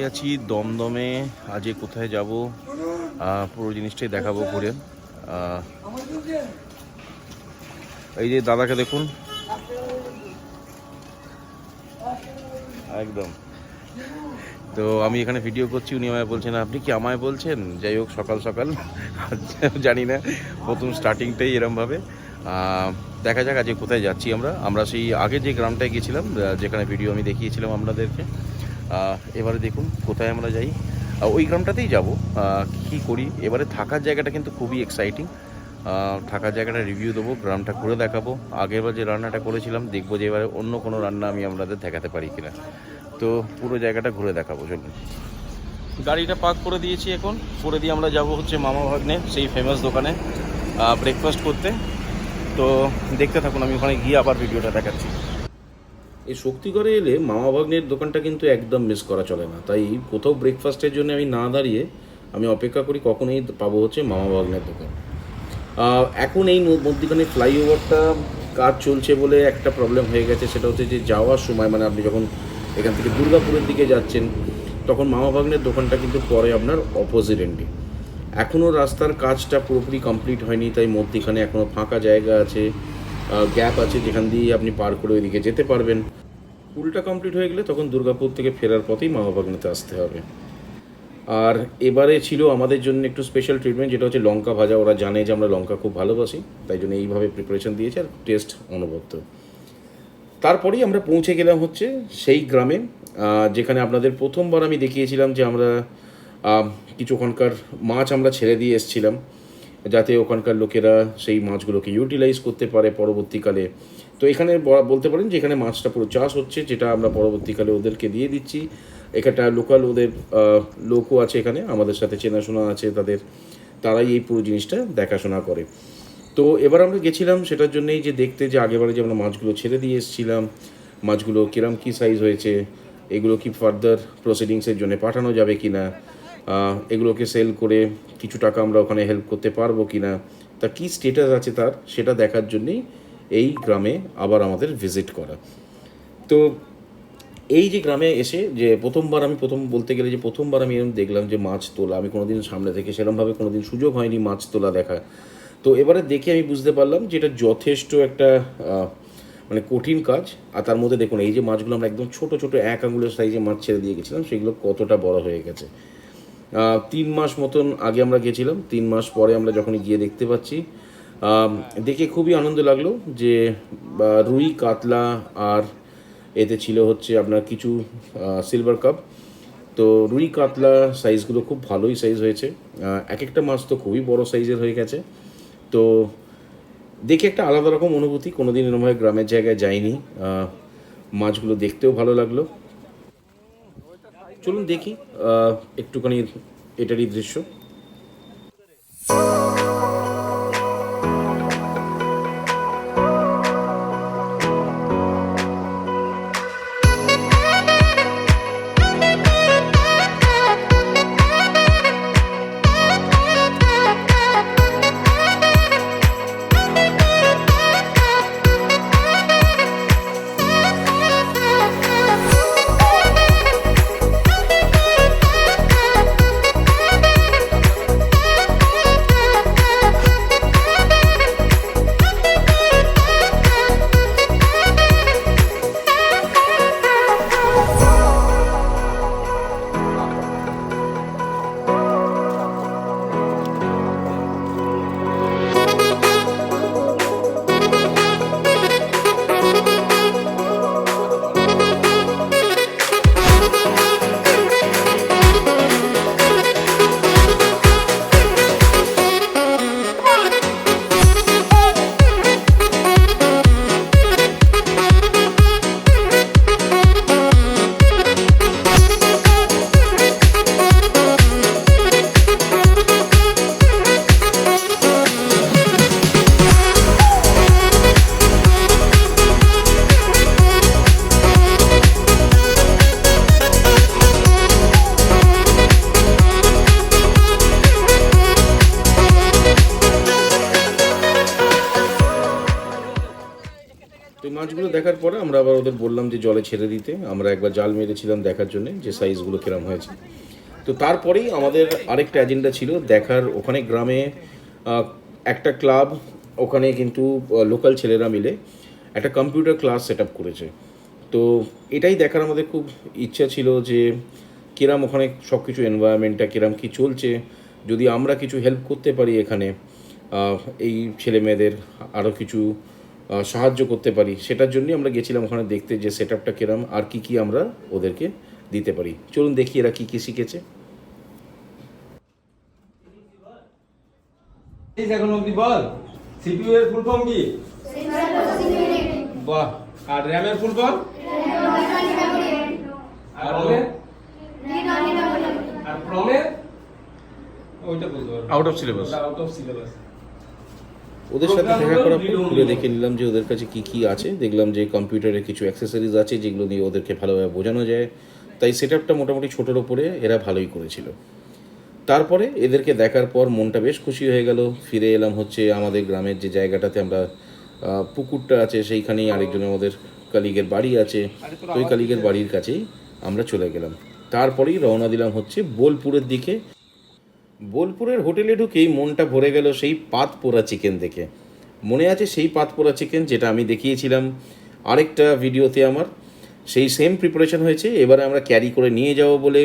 দাঁড়িয়ে আছি দমদমে। আজকে কোথায় যাব পুরো জিনিসটাই দেখাবো ঘুরে। এই যে দাদাকে দেখুন, একদম। তো আমি এখানে ভিডিও করছি, উনি আমায় বলছেন আপনি কি আমায় বলছেন। যাই হোক, সকাল সকাল জানি না, প্রথম স্টার্টিংটাই এরমভাবে। দেখা যাক আজকে কোথায় যাচ্ছি আমরা সেই আগে যে গ্রামটায় গিয়েছিলাম, যেখানে ভিডিও আমি দেখিয়েছিলাম আপনাদেরকে। এবারে দেখুন কোথায় আমরা যাই। ওই গ্রামটাতেই যাব। কী করি এবারে, থাকার জায়গাটা কিন্তু খুবই এক্সাইটিং। থাকার জায়গাটা রিভিউ দেবো, গ্রামটা ঘুরে দেখাবো। আগেরবার যে রান্নাটা করেছিলাম, দেখবো যে এবারে অন্য কোনো রান্না আমি আপনাদের দেখাতে পারি কিনা। তো পুরো জায়গাটা ঘুরে দেখাবো, চলুন। গাড়িটা পার্ক করে দিয়েছি, এখন করে দিয়ে আমরা যাব হচ্ছে মামা ভাগ্নে সেই ফেমাস দোকানে ব্রেকফাস্ট করতে। তো দেখতে থাকুন, আমি ওখানে গিয়ে আবার ভিডিওটা দেখাচ্ছি। এই শক্তিগড়ে এলে মামা ভাগ্নের দোকানটা কিন্তু একদম মিস করা চলে না। তাই কোথাও ব্রেকফাস্টের জন্য আমি না দাঁড়িয়ে আমি অপেক্ষা করি কখনোই পাবো হচ্ছে মামা ভাগ্নের দোকান। এখন এই মধ্যখানে ফ্লাইওভারটা কাজ চলছে বলে একটা প্রবলেম হয়ে গেছে, সেটা হচ্ছে যে যাওয়ার সময় মানে আপনি যখন এখান থেকে দুর্গাপুরের দিকে যাচ্ছেন, তখন মামা ভাগ্নের দোকানটা কিন্তু পরে আপনার অপোজিট এন্ডে। এখনও রাস্তার কাজটা পুরোপুরি কমপ্লিট হয়নি, তাই মধ্যখানে এখনও ফাঁকা জায়গা আছে, গ্যাপ আছে, যেখান দিয়ে আপনি পার করে ওইদিকে যেতে পারবেন। পুলটা কমপ্লিট হয়ে গেলে তখন দুর্গাপুর থেকে ফেরার পথেই মামা ভাগ্নেতে আসতে হবে। আর এবারে ছিল আমাদের জন্য একটু স্পেশাল ট্রিটমেন্ট, যেটা হচ্ছে লঙ্কা ভাজা। ওরা জানে যে আমরা লঙ্কা খুব ভালোবাসি, তাই জন্য এইভাবে প্রিপারেশন দিয়েছে, আর টেস্ট অনবদ্য। তারপরেই আমরা পৌঁছে গেলাম হচ্ছে সেই গ্রামে, যেখানে আপনাদের প্রথমবার আমি দেখিয়েছিলাম যে আমরা কিছু ওখানকার মাছ আমরা ছেড়ে দিয়ে এসেছিলাম, যাতে ওখানকার লোকেরা সেই মাছগুলোকে ইউটিলাইজ করতে পারে পরবর্তীকালে। তো এখানে বলতে পারেন যে এখানে মাছটা পুরো চাষ হচ্ছে, যেটা আমরা পরবর্তীকালে ওদেরকে দিয়ে দিচ্ছি। এখানটা লোকাল ওদের লোকও আছে, এখানে আমাদের সাথে চেনাশোনা আছে তাদের, তারাই এই পুরো জিনিসটা দেখাশোনা করে। তো এবার আমরা গেছিলাম সেটার জন্যই যে দেখতে, যে আগেবারে যে আমরা মাছগুলো ছেড়ে দিয়ে এসেছিলাম, মাছগুলো কিরম কী সাইজ হয়েছে, এগুলো কি ফার্দার প্রসিডিংসের জন্য পাঠানো যাবে কি না, এগুলোকে সেল করে কিছু টাকা আমরা ওখানে হেল্প করতে পারবো কি না, তা কী স্টেটাস আছে তার, সেটা দেখার জন্যেই এই গ্রামে আবার আমাদের ভিজিট করা। তো এই যে গ্রামে এসে যে প্রথম বলতে গেলে যে প্রথমবার আমি এরকম দেখলাম যে মাছ তোলা, আমি কোনোদিন সামনে থেকে সেরকমভাবে কোনোদিন সুযোগ হয়নি মাছ তোলা দেখা। তো এবারে দেখে আমি বুঝতে পারলাম যে এটা যথেষ্ট একটা মানে কঠিন কাজ। আর তার মধ্যে দেখুন, এই যে মাছগুলো আমরা একদম ছোটো ছোটো 1 আঙুলের সাইজে মাছ ছেড়ে দিয়ে গেছিলাম, সেগুলো কতটা বড় হয়ে গেছে। 3 মাস মতন আগে আমরা গেছিলাম, 3 মাস পরে আমরা যখন গিয়ে দেখতে পাচ্ছি, দেখে খুবই আনন্দ লাগলো যে রুই, কাতলা, আর এতে ছিল হচ্ছে আপনার কিছু সিলভার কাপ। তো রুই কাতলা সাইজগুলো খুব ভালোই সাইজ হয়েছে, এক একটা মাছ তো খুবই বড় সাইজের হয়ে গেছে। তো দেখে একটা আলাদা রকম অনুভূতি, কোনোদিন এরকমভাবে গ্রামের জায়গায় যাইনি। মাছগুলো দেখতেও ভালো লাগলো। চলুন দেখি একটুখানি এটারই দৃশ্য। তো এই মাছগুলো দেখার পরে আমরা আবার ওদের বললাম যে জলে ছেড়ে দিতে। আমরা একবার জাল মেরেছিলাম দেখার জন্য যে সাইজগুলো কিরম হয়েছে। তো তারপরেই আমাদের আরেকটা এজেন্ডা ছিল দেখার, ওখানে গ্রামে একটা ক্লাব, ওখানে কিন্তু লোকাল ছেলেরা মিলে একটা কম্পিউটার ক্লাস সেট আপ করেছে। তো এটাই দেখার আমাদের খুব ইচ্ছা ছিল যে কিরম ওখানে সব কিছু এনভায়রনমেন্টটা কিরম কী চলছে, যদি আমরা কিছু হেল্প করতে পারি এখানে এই ছেলে মেয়েদের আরও কিছু সাহায্য করতে পারি, সেটার জন্যই আমরা গেছিলাম ওখানে দেখতে যে সেট আপটা কিরম আর কী আমরা ওদেরকে দিতে পারি। চলুন দেখি এরা কী শিখেছে। এখন অবধি বল, সিপিইউ এর ফুল ফর্ম কি? বাহ। আর র‍্যাম এর ফুল ফর্ম? আর প্রমের ওইটা বলতে পারবো। Out of syllabus. Out of syllabus. ওদের সাথে দেখা করার পর ঘুরে দেখে নিলাম যে ওদের কাছে কী আছে। দেখলাম যে কম্পিউটারে কিছু অ্যাক্সেসরিজ আছে যেগুলো নিয়ে ওদেরকে ভালোভাবে বোঝানো যায়। তাই সেট আপটা মোটামুটি ছোটোর ওপরে এরা ভালোই করেছিল। তারপরে এদেরকে দেখার পর মনটা বেশ খুশি হয়ে গেল। ফিরে এলাম হচ্ছে আমাদের গ্রামের যে জায়গাটাতে আমরা পুকুরটা আছে সেইখানেই আরেকজন আমাদের কালিগের বাড়ি আছে। তো ওই কালিগের বাড়ির কাছেই আমরা চলে গেলাম। তারপরেই রওনা দিলাম হচ্ছে বোলপুরের দিকে। বোলপুরের হোটেলে ঢুকেই মনটা ভরে গেল সেই পাত পোড়া চিকেন দেখে। মনে আছে সেই পাত পোড়া চিকেন যেটা আমি দেখিয়েছিলাম আরেকটা ভিডিওতে আমার, সেই সেম প্রিপারেশন হয়েছে। এবারে আমরা ক্যারি করে নিয়ে যাব বলে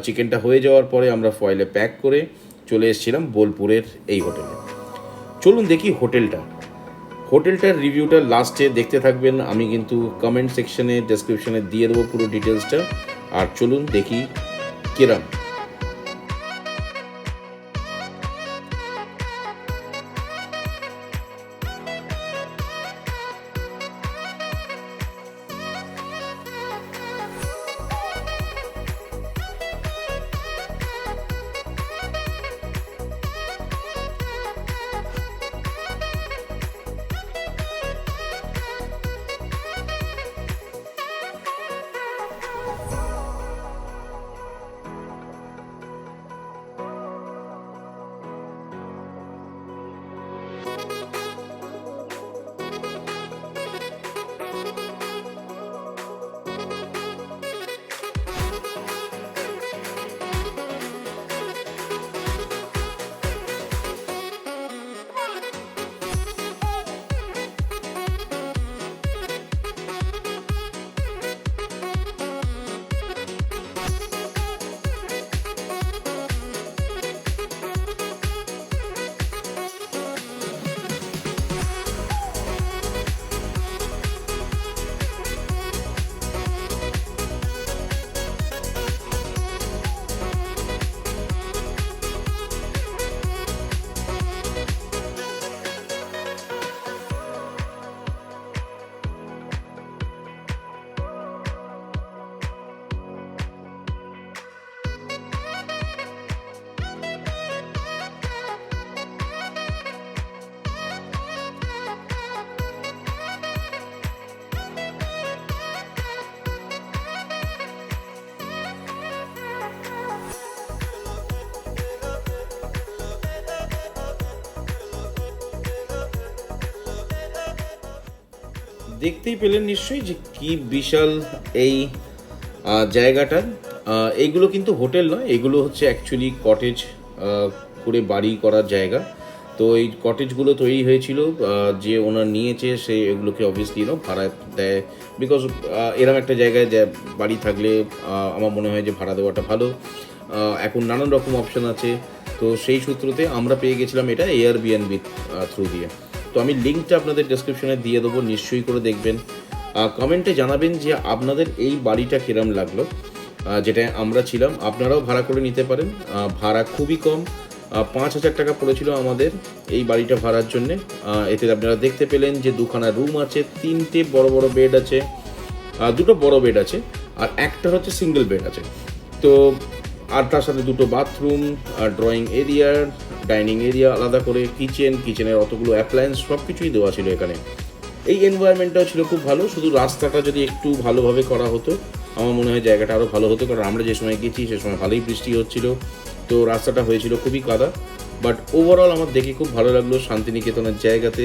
চিকেনটা হয়ে যাওয়ার পরে আমরা ফয়েলে প্যাক করে চলে এসেছিলাম বোলপুরের এই হোটেলে। চলুন দেখি হোটেলটার রিভিউটা লাস্টে দেখতে থাকবেন। আমি কিন্তু কমেন্ট সেকশনে ডেসক্রিপশনে দিয়ে দেবো পুরো ডিটেলসটা। আর চলুন দেখি কিরম। দেখতেই পেলেন নিশ্চয়ই যে কি বিশাল এই জায়গাটা। এইগুলো কিন্তু হোটেল নয়, এগুলো হচ্ছে অ্যাকচুয়ালি কটেজ করে বাড়ি করার জায়গা। তো এই কটেজগুলো তৈরি হয়েছিল, যে ওনার নিয়েছে সে এগুলোকে অবভিয়াসলি ভাড়া দেয়। বিকজ এরম একটা জায়গায় বাড়ি থাকলে আমার মনে হয় যে ভাড়া দেওয়াটা ভালো। এখন নানান রকম অপশান আছে। তো সেই সূত্রতে আমরা পেয়ে গেছিলাম এটা এয়ারবিএনবি থ্রু দিয়ে। তো আমি লিঙ্কটা আপনাদের ডেসক্রিপশনে দিয়ে দেবো, নিশ্চয়ই করে দেখবেন। কমেন্টে জানাবেন যে আপনাদের এই বাড়িটা কিরম লাগলো, যেটা আমরা ছিলাম। আপনারাও ভাড়া করে নিতে পারেন, ভাড়া খুবই কম। 5,000 টাকা পড়েছিল আমাদের এই বাড়িটা ভাড়ার জন্যে। এতে আপনারা দেখতে পেলেন যে 2খানা রুম আছে, 3টে বড় বড় বেড আছে, 2টো বড় বেড আছে আর একটা হচ্ছে সিঙ্গেল বেড আছে। তো আর তার সাথে 2টো bathroom, drawing area, dining area আলাদা করে, কিচেনের অতগুলো অ্যাপ্লায়েন্স সব কিছুই দেওয়া ছিল এখানে। এই এনভায়রনমেন্টটাও ছিল খুব ভালো। শুধু রাস্তাটা যদি একটু ভালোভাবে করা হতো আমার মনে হয় জায়গাটা আরও ভালো হতো, কারণ আমরা যে সময় গেছি সে সময় ভালোই বৃষ্টি হচ্ছিল। তো রাস্তাটা হয়েছিল খুবই কাদা। বাট ওভারঅল আমার দেখে খুব ভালো লাগলো শান্তিনিকেতনের জায়গাতে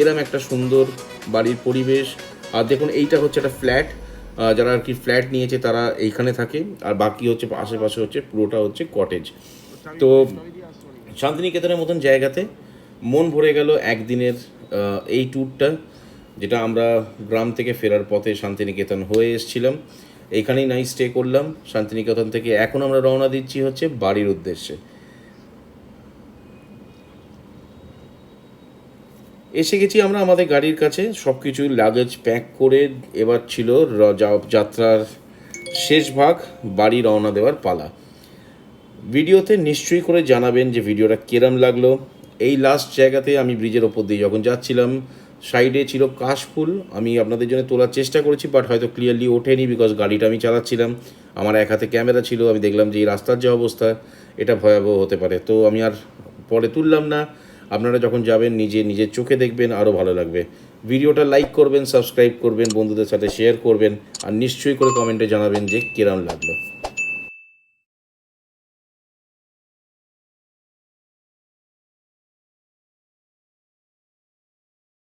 এরম একটা সুন্দর বাড়ির পরিবেশ। আর দেখুন এইটা হচ্ছে একটা ফ্ল্যাট, যারা আর কি ফ্ল্যাট নিয়েছে তারা এইখানে থাকে, আর বাকি হচ্ছে আশেপাশে হচ্ছে পুরোটা হচ্ছে কটেজ। তো শান্তিনিকেতনের মতন জায়গাতে মন ভরে গেল একদিনের এই ট্যুরটা, যেটা আমরা গ্রাম থেকে ফেরার পথে শান্তিনিকেতন হয়ে এসেছিলাম। এইখানেই নাইট স্টে করলাম। শান্তিনিকেতন থেকে এখন আমরা রওনা দিচ্ছি হচ্ছে বাড়ির উদ্দেশ্যে। এসে গেছি আমরা আমাদের গাড়ির কাছে, সব কিছু লাগেজ প্যাক করে। এবার ছিল যাত্রার শেষ ভাগ, বাড়ি রওনা দেওয়ার পালা। ভিডিওতে নিশ্চয়ই করে জানাবেন যে ভিডিওটা কিরম লাগলো। এই লাস্ট জায়গাতে আমি ব্রিজের ওপর দিয়ে যখন যাচ্ছিলাম, সাইডে ছিল কাশফুল, আমি আপনাদের জন্য তোলার চেষ্টা করেছি, বাট হয়তো ক্লিয়ারলি ওঠেনি, বিকজ গাড়িটা আমি চালাচ্ছিলাম, আমার এক হাতে ক্যামেরা ছিল। আমি দেখলাম যে এই রাস্তার যে অবস্থা, এটা ভয়াবহ হতে পারে, তো আমি আর পরে তুললাম না। আপনারা যখন যাবেন নিজের চোখে দেখবেন, আরও ভালো লাগবে। ভিডিওটা লাইক করবেন, সাবস্ক্রাইব করবেন, বন্ধুদের সাথে শেয়ার করবেন, আর নিশ্চয়ই করে কমেন্টে জানাবেন যে কিরম লাগলো।